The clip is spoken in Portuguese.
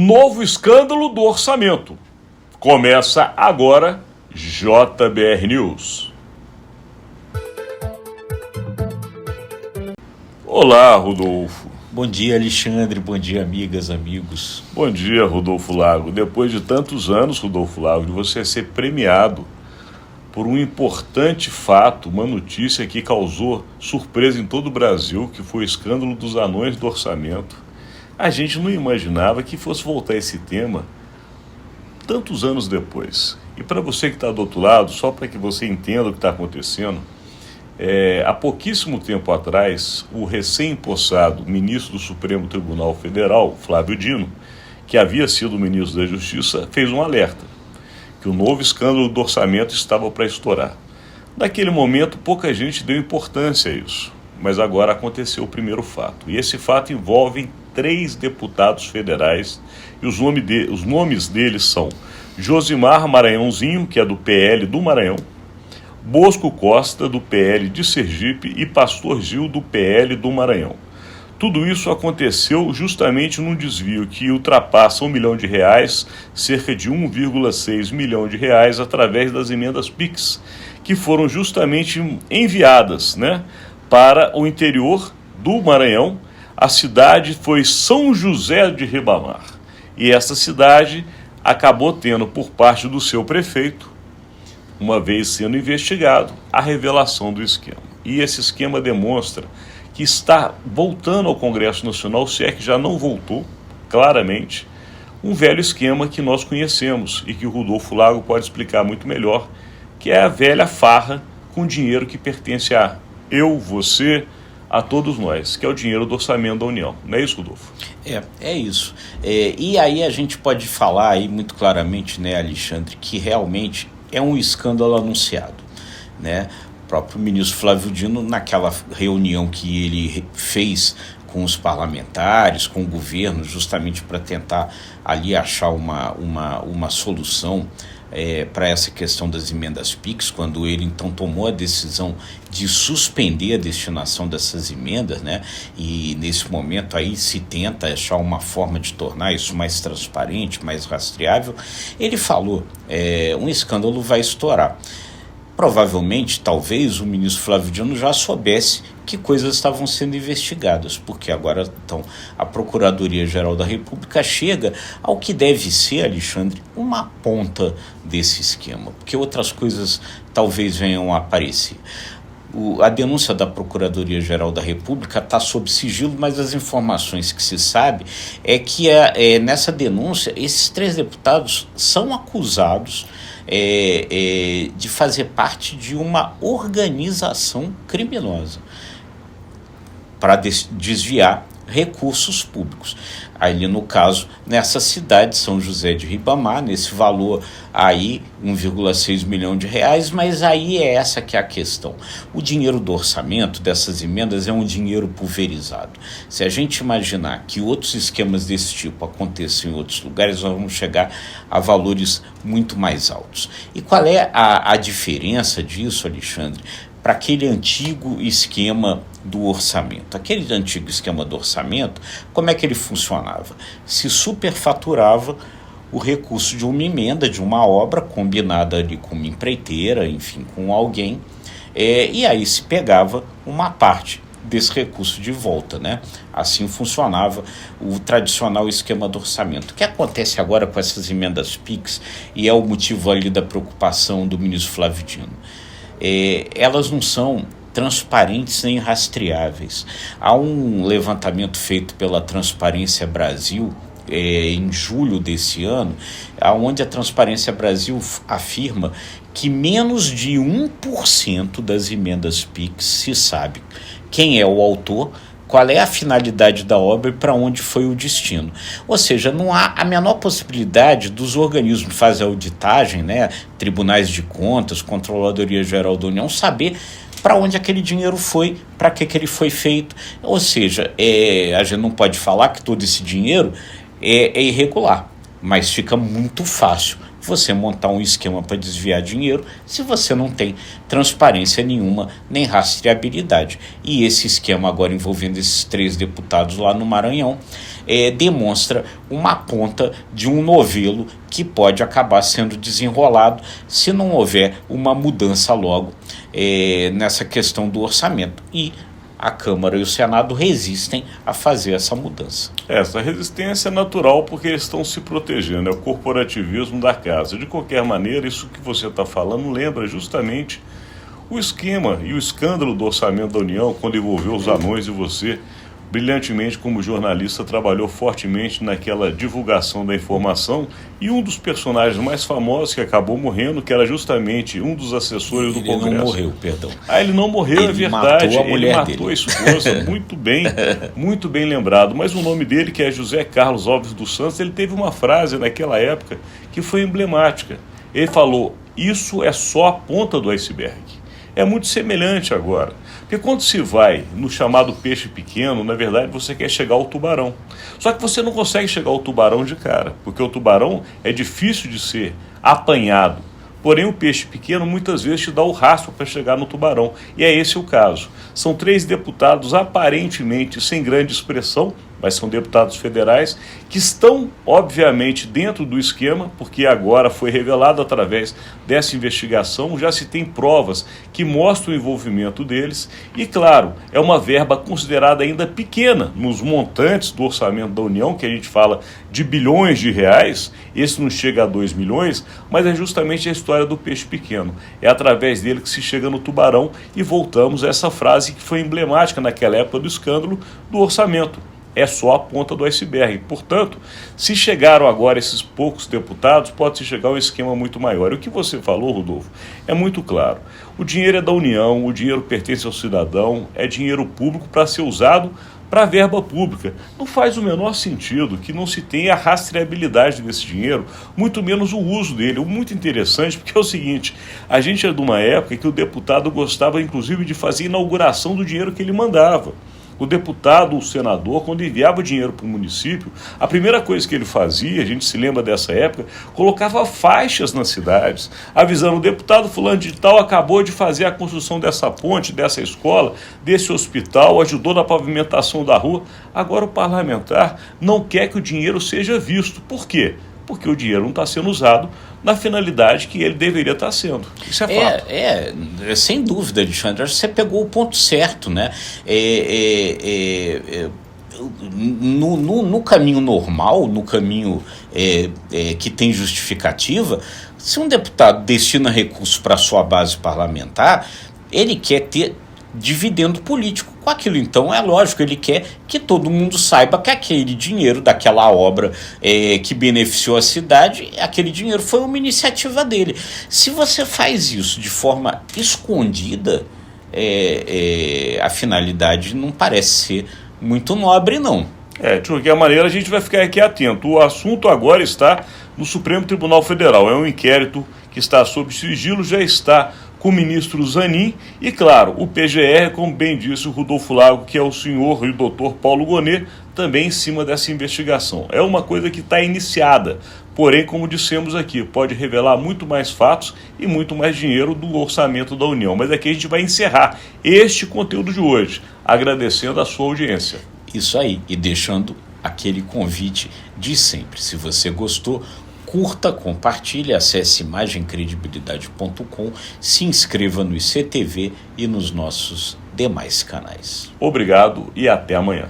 Novo escândalo do orçamento. Começa agora JBR News. Olá, Rodolfo. Bom dia, Alexandre. Bom dia, amigas, amigos. Bom dia, Rodolfo Lago. Depois de tantos anos, Rodolfo Lago, de você ser premiado por um importante fato, uma notícia que causou surpresa em todo o Brasil, que foi o escândalo dos anões do orçamento. A gente não imaginava que fosse voltar esse tema tantos anos depois. E para você que está do outro lado, só para que você entenda o que está acontecendo, há pouquíssimo tempo atrás, o recém-empossado ministro do Supremo Tribunal Federal, Flávio Dino, que havia sido ministro da Justiça, fez um alerta, que o novo escândalo do orçamento estava para estourar. Naquele momento, pouca gente deu importância a isso, mas agora aconteceu o primeiro fato. E esse fato envolve 3 deputados federais, e os nomes deles são Josimar Maranhãozinho, que é do PL do Maranhão, Bosco Costa, do PL de Sergipe, e Pastor Gil, do PL do Maranhão. Tudo isso aconteceu justamente num desvio que ultrapassa R$1 milhão, cerca de 1,6 milhão de reais, através das emendas PIX, que foram justamente enviadas, para o interior do Maranhão. A cidade foi São José de Ribamar, e essa cidade acabou tendo, por parte do seu prefeito, uma vez sendo investigado, a revelação do esquema. E esse esquema demonstra que está voltando ao Congresso Nacional, se é que já não voltou, claramente, um velho esquema que nós conhecemos e que o Rodolfo Lago pode explicar muito melhor, que é a velha farra com dinheiro que pertence a eu, você, a todos nós, que é o dinheiro do orçamento da União. Não é isso, Rodolfo? É isso. E aí a gente pode falar aí muito claramente, Alexandre, que realmente é um escândalo anunciado, O próprio ministro Flávio Dino, naquela reunião que ele fez com os parlamentares, com o governo, justamente para tentar ali achar uma solução para essa questão das emendas PIX, quando ele então tomou a decisão de suspender a destinação dessas emendas, e nesse momento aí se tenta achar uma forma de tornar isso mais transparente, mais rastreável. Ele falou, um escândalo vai estourar. Provavelmente, talvez, o ministro Flávio Dino já soubesse que coisas estavam sendo investigadas, porque agora, então, a Procuradoria-Geral da República chega ao que deve ser, Alexandre, uma ponta desse esquema, porque outras coisas talvez venham a aparecer. A denúncia da Procuradoria-Geral da República está sob sigilo, mas as informações que se sabe é que nessa denúncia, esses 3 deputados são acusados de fazer parte de uma organização criminosa para desviar recursos públicos. Ali, no caso, nessa cidade, São José de Ribamar, nesse valor aí, R$1,6 milhão, mas aí é essa que é a questão. O dinheiro do orçamento dessas emendas é um dinheiro pulverizado. Se a gente imaginar que outros esquemas desse tipo aconteçam em outros lugares, nós vamos chegar a valores muito mais altos. E qual é a diferença disso, Alexandre, para aquele antigo esquema do orçamento? Aquele antigo esquema do orçamento, como é que ele funcionava? Se superfaturava o recurso de uma emenda, de uma obra combinada ali com uma empreiteira, enfim, com alguém, e aí se pegava uma parte desse recurso de volta, Assim funcionava o tradicional esquema do orçamento. O que acontece agora com essas emendas PIX, e é o motivo ali da preocupação do ministro Flávio Dino, elas não são transparentes nem rastreáveis. Há um levantamento feito pela Transparência Brasil em julho desse ano, onde a Transparência Brasil afirma que menos de 1% das emendas PIX se sabe quem é o autor, qual é a finalidade da obra e para onde foi o destino. Ou seja, não há a menor possibilidade dos organismos que fazem a auditagem, tribunais de contas, Controladoria Geral da União, saber para onde aquele dinheiro foi, para que ele foi feito. Ou seja, a gente não pode falar que todo esse dinheiro é irregular, mas fica muito fácil você montar um esquema para desviar dinheiro se você não tem transparência nenhuma nem rastreabilidade. E esse esquema agora envolvendo esses 3 deputados lá no Maranhão demonstra uma ponta de um novelo que pode acabar sendo desenrolado se não houver uma mudança logo nessa questão do orçamento. E a Câmara e o Senado resistem a fazer essa mudança. Essa resistência é natural porque eles estão se protegendo, é o corporativismo da casa. De qualquer maneira, isso que você está falando lembra justamente o esquema e o escândalo do orçamento da União, quando envolveu os anões, e você, brilhantemente como jornalista, trabalhou fortemente naquela divulgação da informação, e um dos personagens mais famosos que acabou morrendo, que era justamente um dos assessores do Congresso. Ele não morreu, perdão. Ele não morreu, ele é verdade. Matou a mulher ele matou dele. A esposa, muito bem lembrado. Mas o nome dele, que é José Carlos Alves dos Santos, ele teve uma frase naquela época que foi emblemática. Ele falou: isso é só a ponta do iceberg. É muito semelhante agora. Porque quando se vai no chamado peixe pequeno, na verdade você quer chegar ao tubarão. Só que você não consegue chegar ao tubarão de cara, porque o tubarão é difícil de ser apanhado. Porém, o peixe pequeno muitas vezes te dá o rastro para chegar no tubarão. E é esse o caso. São 3 deputados aparentemente sem grande expressão, mas são deputados federais, que estão, obviamente, dentro do esquema, porque agora foi revelado através dessa investigação, já se tem provas que mostram o envolvimento deles, e claro, é uma verba considerada ainda pequena nos montantes do orçamento da União, que a gente fala de bilhões de reais, esse não chega a 2 milhões, mas é justamente a história do peixe pequeno. É através dele que se chega no tubarão, e voltamos a essa frase que foi emblemática naquela época do escândalo do orçamento. É só a ponta do iceberg. Portanto, se chegaram agora esses poucos deputados, pode-se chegar a um esquema muito maior. E o que você falou, Rodolfo, é muito claro. O dinheiro é da União, o dinheiro pertence ao cidadão, é dinheiro público para ser usado para verba pública. Não faz o menor sentido que não se tenha a rastreabilidade desse dinheiro, muito menos o uso dele. O muito interessante, porque é o seguinte: a gente é de uma época que o deputado gostava, inclusive, de fazer inauguração do dinheiro que ele mandava. O deputado, o senador, quando enviava dinheiro para o município, a primeira coisa que ele fazia, a gente se lembra dessa época, colocava faixas nas cidades, avisando: o deputado fulano de tal acabou de fazer a construção dessa ponte, dessa escola, desse hospital, ajudou na pavimentação da rua. Agora o parlamentar não quer que o dinheiro seja visto. Por quê? Porque o dinheiro não está sendo usado na finalidade que ele deveria estar sendo. Isso é fato. Sem dúvida, Alexandre. Acho que você pegou o ponto certo, né? No caminho normal, no caminho que tem justificativa, se um deputado destina recursos para a sua base parlamentar, ele quer ter dividendo político com aquilo. Então é lógico, ele quer que todo mundo saiba que aquele dinheiro daquela obra que beneficiou a cidade, aquele dinheiro foi uma iniciativa dele. Se você faz isso de forma escondida, a finalidade não parece ser muito nobre, não. De qualquer maneira, a gente vai ficar aqui atento. O assunto agora está no Supremo Tribunal Federal. É um inquérito que está sob sigilo, já está com o ministro Zanin e, claro, o PGR, como bem disse o Rodolfo Lago, que é o senhor e o doutor Paulo Gonet, também em cima dessa investigação. É uma coisa que está iniciada, porém, como dissemos aqui, pode revelar muito mais fatos e muito mais dinheiro do orçamento da União. Mas aqui a gente vai encerrar este conteúdo de hoje, agradecendo a sua audiência. Isso aí, e deixando aquele convite de sempre. Se você gostou, curta, compartilhe, acesse imagemcredibilidade.com, se inscreva no ICTV e nos nossos demais canais. Obrigado e até amanhã.